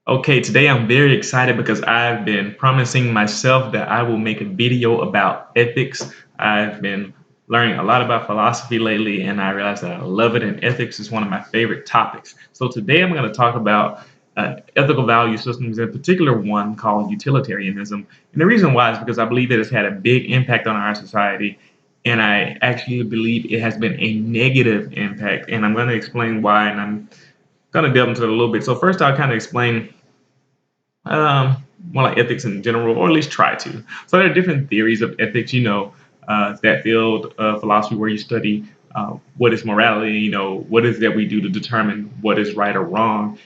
Okay, today I'm very excited because I've been promising myself that I will make a video about ethics. I've been learning a lot about philosophy lately, and I realized that I love it, and ethics is one of my favorite topics. So today I'm going to talk about ethical value systems, in particular one called utilitarianism. And the reason why is because I believe that it's had a big impact on our society, and I actually believe it has been a negative impact. And I'm going to explain why, and I'm going to delve into it a little bit. So first, I'll kind of explain um, more like ethics in general, or at least try to. So there are different theories of ethics. That field of philosophy where you study what is morality. What is that we do to determine what is right or wrong.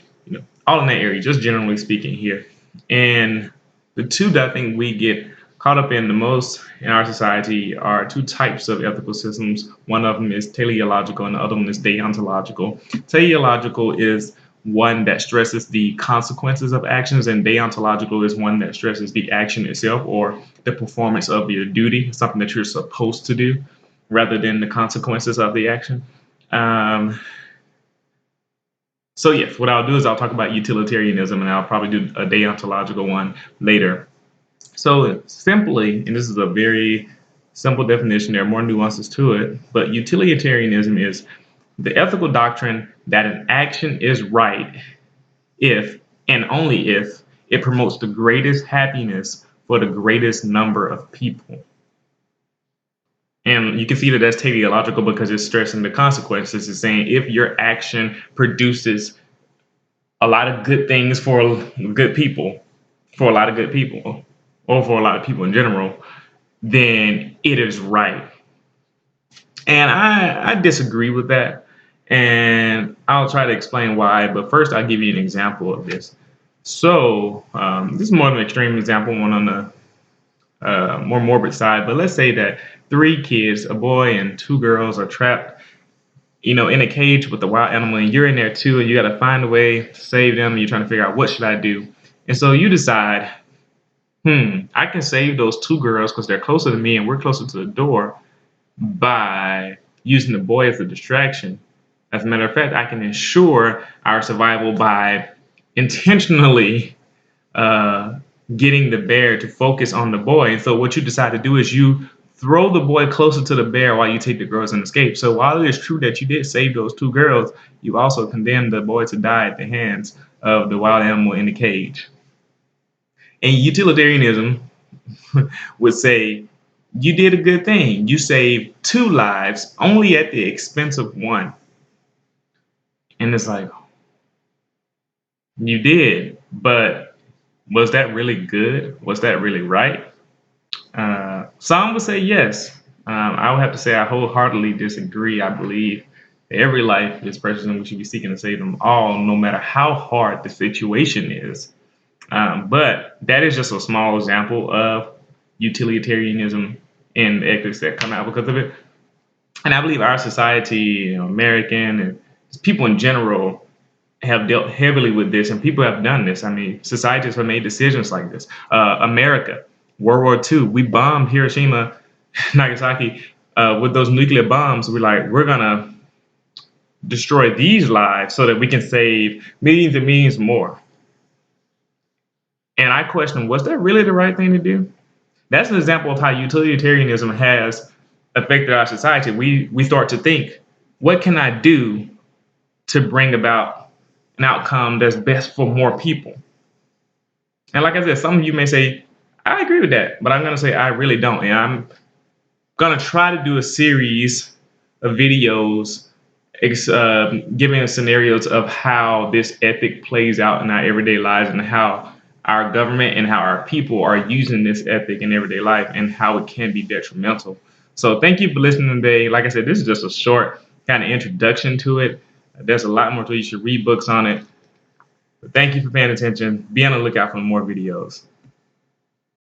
All in that area, just generally speaking here. And the two that I think we get caught up in the most in our society are two types of ethical systems. One of them is teleological, and the other one is deontological. Teleological is one that stresses the consequences of actions, and deontological is one that stresses the action itself or the performance of your duty, something that you're supposed to do, rather than the consequences of the action. Um, so yes, what I'll do is I'll talk about utilitarianism, and I'll probably do a deontological one later. So simply, and this is a very simple definition, there are more nuances to it, but utilitarianism is the ethical doctrine that an action is right if and only if it promotes the greatest happiness for the greatest number of people. And you can see that that's teleological because it's stressing the consequences. It's saying if your action produces a lot of good things for good people, for a lot of good people, or for a lot of people in general, then it is right. And I disagree with that. And I'll try to explain why. But first, I'll give you an example of this. So, this is more of an extreme example, one on the more morbid side. But let's say that three kids, a boy and two girls, are trapped, in a cage with a wild animal, and you're in there too, and you got to find a way to save them. And you're trying to figure out what should I do. And so you decide, I can save those two girls because they're closer to me and we're closer to the door by using the boy as a distraction. As a matter of fact, I can ensure our survival by intentionally uh, getting the bear to focus on the boy. And so, what you decide to do is you throw the boy closer to the bear while you take the girls and escape. So, while it is true that you did save those two girls, you also condemned the boy to die at the hands of the wild animal in the cage. And utilitarianism would say you did a good thing. You saved two lives only at the expense of one. And it's like, you did, but was that really good? Was that really right? Some would say yes. I would have to say I wholeheartedly disagree. I believe that every life is precious and we should be seeking to save them all, no matter how hard the situation is. But that is just a small example of utilitarianism and the ethics that come out because of it. And I believe our society, American and people in general, have dealt heavily with this, and people have done this. I mean, societies have made decisions like this. America, World War II, we bombed Hiroshima, Nagasaki with those nuclear bombs. We're gonna destroy these lives so that we can save millions and millions more. And I question, was that really the right thing to do? That's an example of how utilitarianism has affected our society. We start to think, what can I do to bring about an outcome that's best for more people? And like I said, some of you may say, I agree with that, but I'm going to say I really don't. And I'm going to try to do a series of videos giving us scenarios of how this ethic plays out in our everyday lives and how our government and how our people are using this ethic in everyday life and how it can be detrimental. So thank you for listening today. Like I said, this is just a short kind of introduction to it. There's a lot more to it. You should read books on it. But thank you for paying attention. Be on the lookout for more videos.